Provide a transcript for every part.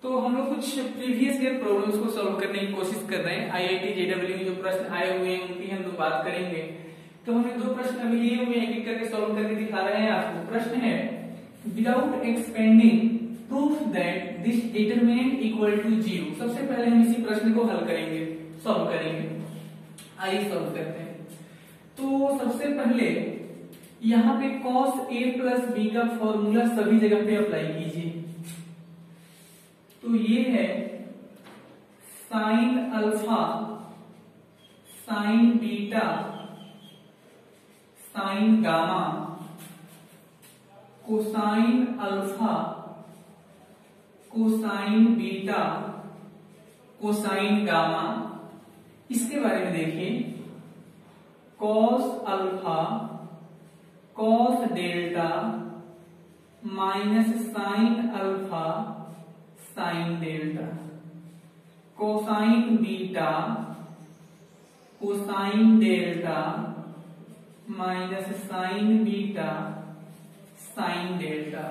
तो हम लोग कुछ प्रीवियस ईयर प्रॉब्लम्स को सॉल्व करने की कोशिश कर रहे हैं। आईआईटी जेडब्ल्यू में जो प्रश्न आए हुए हैं उनकी हम लोग बात करेंगे। तो हमने दो प्रश्न अभी लिए हुए हैं, एक एक करके सॉल्व करके दिखा रहे हैं आपको। प्रश्न है without expending proof that this determinant equal to 0। सबसे पहले हम इसी प्रश्न को हल करेंगे, सॉल्व करेंगे। आइए सॉल्व करते हैं। तो सबसे पहले यहाँ पे cos a प्लस बी का फॉर्मूला सभी जगह पे अप्लाई कीजिए। तो ये है sine alpha sign beta sine gamma cosine alpha cosine beta cosine gamma. इसके बारे में देखिए, cos alpha cos delta minus sine alpha sine delta cosine beta cosine delta minus sign beta sine delta.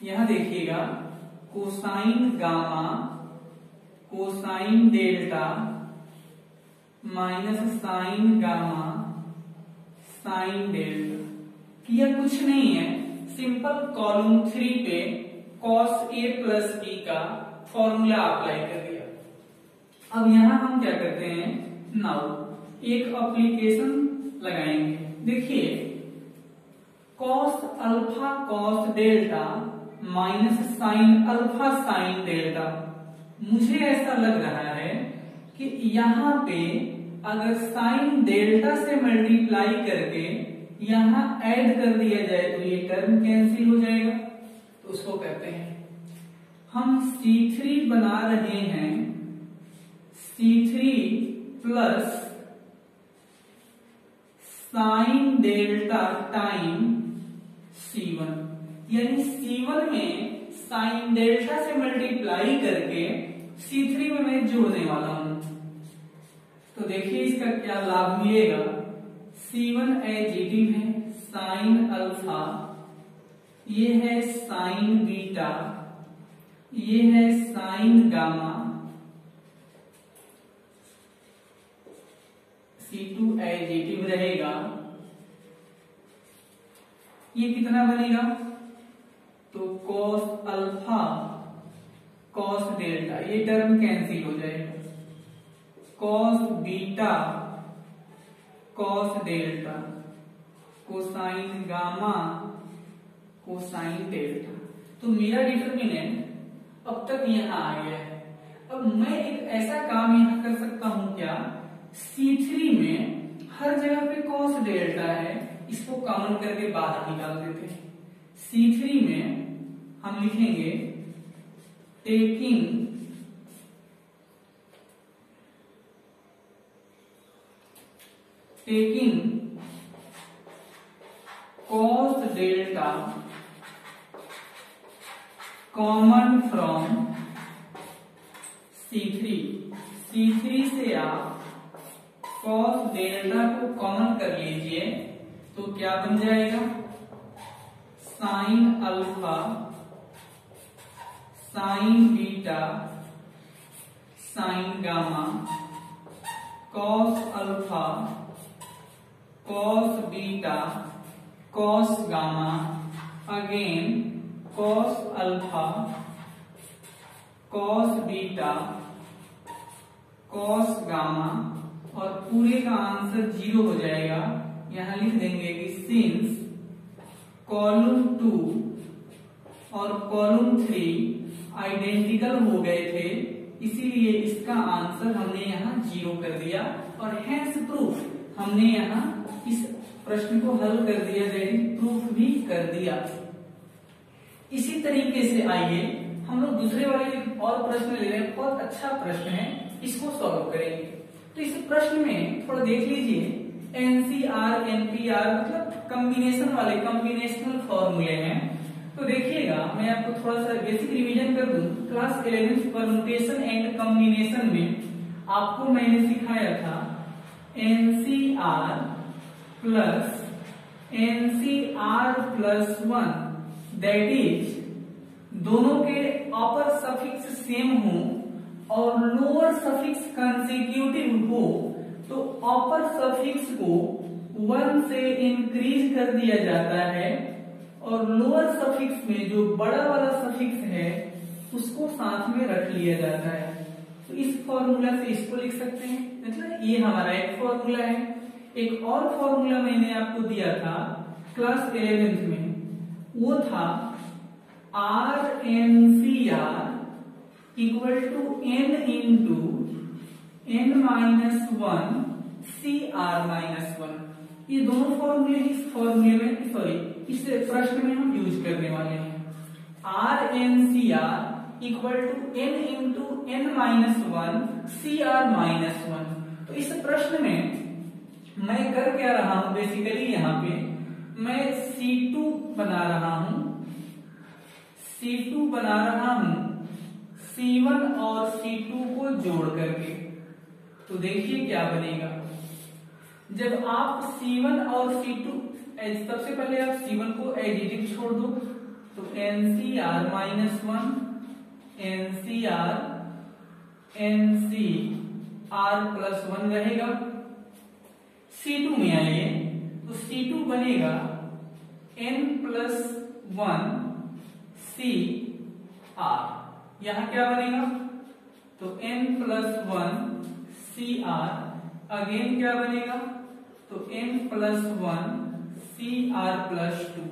यहां देखिएगा cosine gamma cosine delta minus sign gamma sine delta. किया कुछ नहीं है, सिंपल कॉलम 3 पे cos a प्लस b का formula apply कर दिया। अब यहां हम क्या करते हैं, नाउ एक एप्लीकेशन लगाएंगे। देखिए cos alpha cos delta minus sine alpha sine delta. मुझे ऐसा लग रहा है कि यहां पे अगर साइन डेल्टा से मल्टीप्लाई करके यहां ऐड कर दिया जाए तो ये टर्म कैंसिल हो जाएगा। तो उसको कहते हैं, हम C3 बना रहे हैं C3 plus sine delta time C1, यानी C1 में साइन डेल्टा से मल्टीप्लाई करके C3 में मैं जोड़ने वाला हूं। तो देखिए इसका क्या लाभ मिलेगा। C1 एडिटिव है साइन अल्फा, ये है साइन बीटा, ये है साइन गामा, C2 एडिटिव रहेगा। ये कितना बनेगा, तो cos अल्फा cos डेल्टा, ये टर्म कैंसिल हो जाएगा, cos beta cos delta cosine gamma cosine delta. तो मेरा डिटरमिनेंट अब तक यहां आ गया है। अब मैं एक ऐसा काम यहां कर सकता हूं क्या, C3 में हर जगह पे cos डेल्टा है, इसको कॉमन करके बाहर निकाल देते हैं। C3 में हम लिखेंगे taking cos delta common from C3 से आप cos डेल्टा को कॉमन कर लीजिए तो क्या बन जाएगा, sine alpha sign beta sine gamma cos alpha cos beta cos gamma again cos alpha cos beta cos gamma. और पूरे का आंसर 0 हो जाएगा। यहां लिख देंगे कि सिंस कॉलम 2 और कॉलम 3 आइडेंटिकल हो गए थे, इसीलिए इसका आंसर हमने यहां 0 कर दिया और हेंस प्रूफ हमने यहां इस प्रश्न को हल कर दिया, प्रूफ भी कर दिया। इसी तरीके से आइए हम लोग दूसरे वाले और प्रश्न ले रहे हैं। बहुत अच्छा प्रश्न है, इसको सॉल्व करेंगे। तो इस प्रश्न में थोड़ा देख लीजिए, एनसीआर एनपीआर मतलब कॉम्बिनेशन वाले कॉम्बिनेशनल फॉर्मूले हैं। तो देखिएगा, मैं आपको थोड़ा सा बेसिक रिवीजन कर दूं। क्लास 11 परम्यूटेशन एंड कॉम्बिनेशन में आपको मैंने सिखाया था NCR plus NCR+1 that is दोनों के अपर सफिक्स सेम हो और लोअर सफिक्स कंसेक्यूटिव हो तो अपर सफिक्स को 1 से इंक्रीज कर दिया जाता है और लोअर सफिक्स में जो बड़ा वाला सफिक्स है उसको साथ में रख लिया जाता है। तो इस फॉर्मूला से इसको लिख सकते हैं, मतलब ये हमारा एक फॉर्मूला है। एक और फॉर्मूला मैंने आपको दिया था क्लास 11th में, वो था RNCR equal to n into n-1 CR-1। ये दोनों फॉर्मूले इस फॉर्मूले में इस प्रश्न में हम यूज करने वाले हैं। RNCR equal to n into n-1 CR-1। तो इस प्रश्न में मैं कर क्या रहा हूं, बेसिकली यहाँ पे मैं C2 बना रहा हूं, C2 बना रहा हूं C1 और C2 को जोड़ करके। तो देखिए क्या बनेगा, जब आप C1 और C2 सबसे पहले आप C1 को एडिटिव छोड़ दो तो NCR-1 NCR+1 रहेगा। C2 में आइए तो C2 बनेगा n+1 CR। यहां क्या बनेगा, तो n+1 CR अगेन क्या बनेगा, तो n+1 CR+2।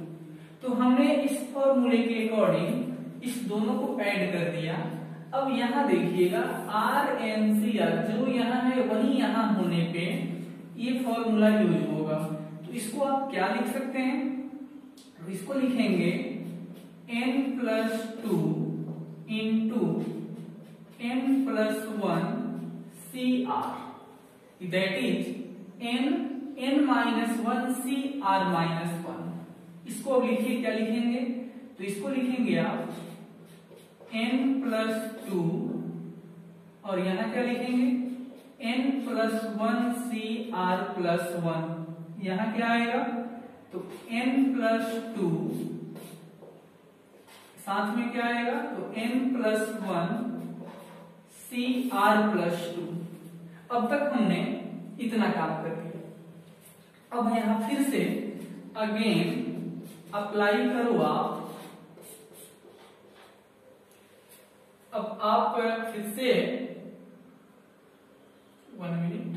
तो हमने इस फॉर्मूले के अकॉर्डिंग इस दोनों को ऐड कर दिया। अब यहां देखिएगा RNCR जो यहां है वही यहां होने पे ये फॉर्मूला यूज होगा। तो इसको आप क्या लिख सकते हैं, तो इसको लिखेंगे n+2 into n+1 CR, that is n-1 CR-1। इसको अब लिखिए, क्या लिखेंगे, तो इसको लिखेंगे आप n+2 और यहां क्या लिखेंगे n+1 CR+1। यहां क्या आएगा, तो n+2 साथ में क्या आएगा, तो n+1 CR+2। अब तक हमने इतना काम कर दिया। अब यहां फिर से अगेन अप्लाई करो आप। अब आप फिर से 1 मिनट,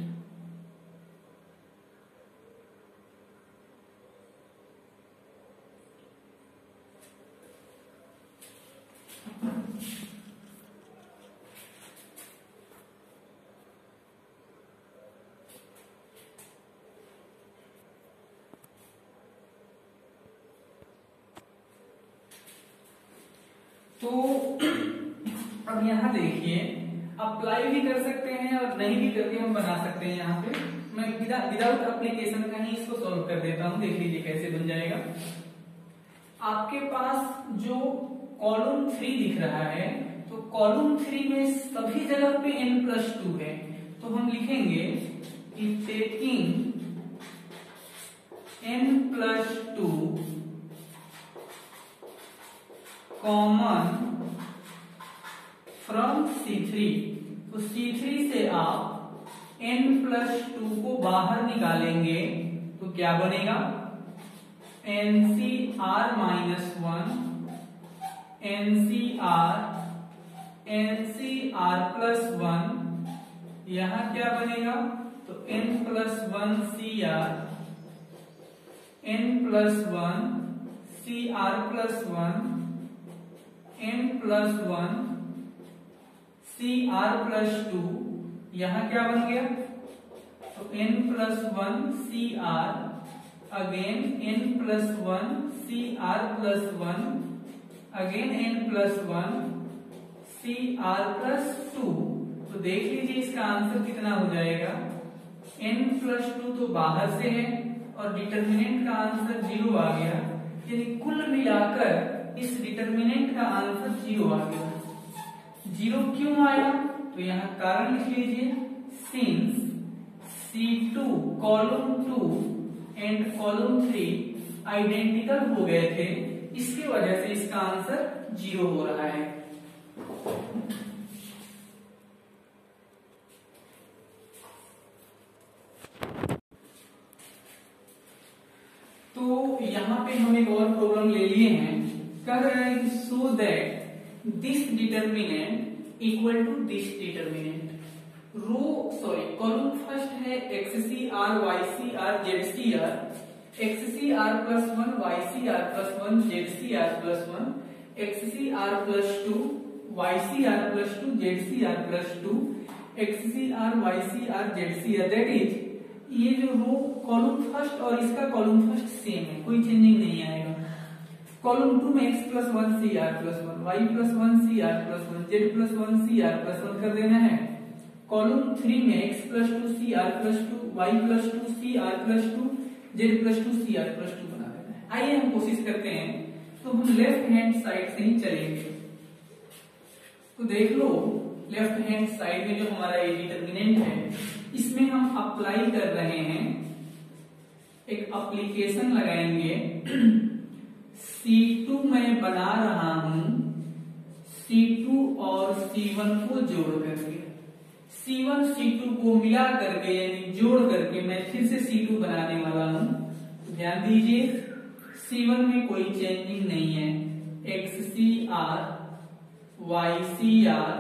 तो अब यहां देखिए अप्लाई भी कर सकते हैं और नहीं भी करके हम बना सकते हैं। यहाँ पे मैं विदाउट एप्लीकेशन का ही इसको सॉल्व कर देता हूं, देख लीजिए कैसे बन जाएगा। आपके पास जो कॉलम 3 दिख रहा है, तो कॉलम 3 में सभी जगह पे n+2 है, तो हम लिखेंगे कि taking n+2 common from C3। तो C3 से आप n+2 को बाहर निकालेंगे तो क्या बनेगा, NCR-1 NCR+1। यहां क्या बनेगा, तो n+1 CR n+1 CR+1 n+1 CR+2। यहां क्या बन गया, तो n+1 CR again n+1 CR+1 again n+1 CR+2। तो देख लीजिए इसका आंसर कितना हो जाएगा, n+2 तो बाहर से है और डिटर्मिनेंट का आंसर 0 आ गया, यानी कुल मिलाकर इस डिटर्मिनेंट का आंसर 0 आ गया। 0 क्यों आया, तो यहाँ कारण लिख लीजिए, since C2 column 2 and column 3 identical हो गए थे, इसके इसकी वजह से इसका आंसर 0 हो रहा है। तो यहाँ पे हम एक और प्रॉब्लम ले लिए हैं, कह रहे हैं कि so that this determinant equal to this determinant. Column first है XCR YCR ZCR, XCR plus 1 YCR plus 1 ZCR plus 1, XCR plus 2 YCR plus 2 ZCR plus 2, XCR YCR ZCR। That is ये जो रो कॉलम फर्स्ट और इसका column first sem है, कोई changing नहीं आएगा। Column 2 में x plus 1 CR plus 1, y plus 1 CR plus 1, z plus 1 CR plus 1 कर देना है। कॉलम 3 में x plus 2 CR plus 2, y plus 2 CR plus 2, z plus 2 CR plus 2 बना देना है। आइए हम कोशिश करते हैं, तो हम लेफ्ट हैंड साइड से ही चलेंगे। तो देख लो लेफ्ट हैंड साइड में जो हमारा ये डिटर्मिनेंट है, इसमें हम अप्लाई कर रहे हैं, एक एप्लीकेशन लगाएंगे। C2 मैं बना रहा हूं C2 और C1 को जोड़ करके, C1 C2 को मिला करके यानी जोड़ करके मैं फिर से C2 बनाने वाला हूं। ध्यान दीजिए C1 में कोई चेंजिंग नहीं है, XCR YCR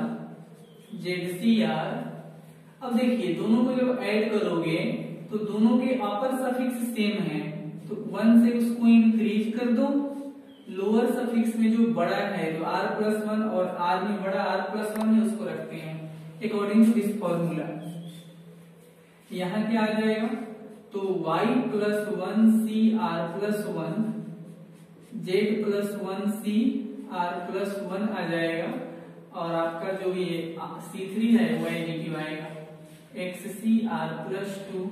ZCR। अब देखिए दोनों को जब ऐड करोगे तो दोनों के अपर सफिक्स सेम है, तो 1 से उसको इंक्रीज कर दो। लोअर सफिक्स में जो बड़ा है, जो r प्लस 1 और r में बड़ा r प्लस 1 है, उसको रखते हैं अकॉर्डिंग टू दिस फॉर्मूला। यहाँ क्या आ जाएगा, तो y plus 1 CR plus 1, z plus 1 CR plus 1 आ जाएगा, और आपका जो ये C3 है वो नेगेटिव आएगा। XCR plus 2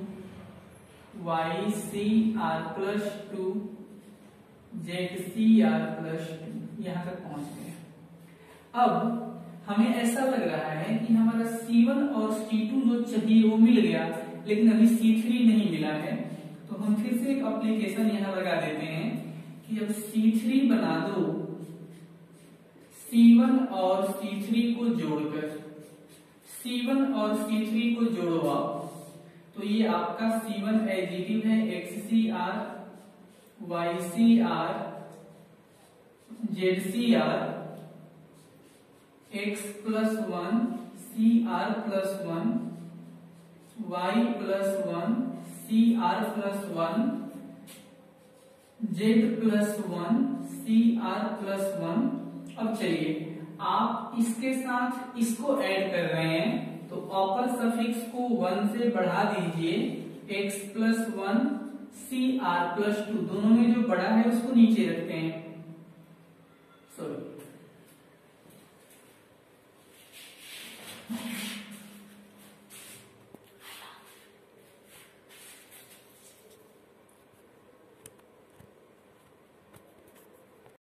YCR plus 2 ZCR plus 2, यहां तक पहुंच गए। अब हमें ऐसा लग रहा है कि हमारा C1 और C2 जो चाहिए वो मिल गया, लेकिन अभी C3 नहीं मिला है। तो हम फिर से एक एप्लीकेशन यहां लगा देते हैं कि अब C3 बना दो, C1 और C3 को जोड़कर, C1 और C3 को जोड़ो आप, तो ये आपका C1 एडिटिव है XCR YCR ZCR, x plus 1 CR plus 1, y plus 1 CR plus 1, z plus 1 CR plus 1। अब चलिए आप इसके साथ इसको ऐड कर रहे हैं, तो अपर सफिक्स को 1 से बढ़ा दीजिए, x प्लस 1 CR प्लस 2, दोनों में जो बड़ा है उसको नीचे रखते हैं,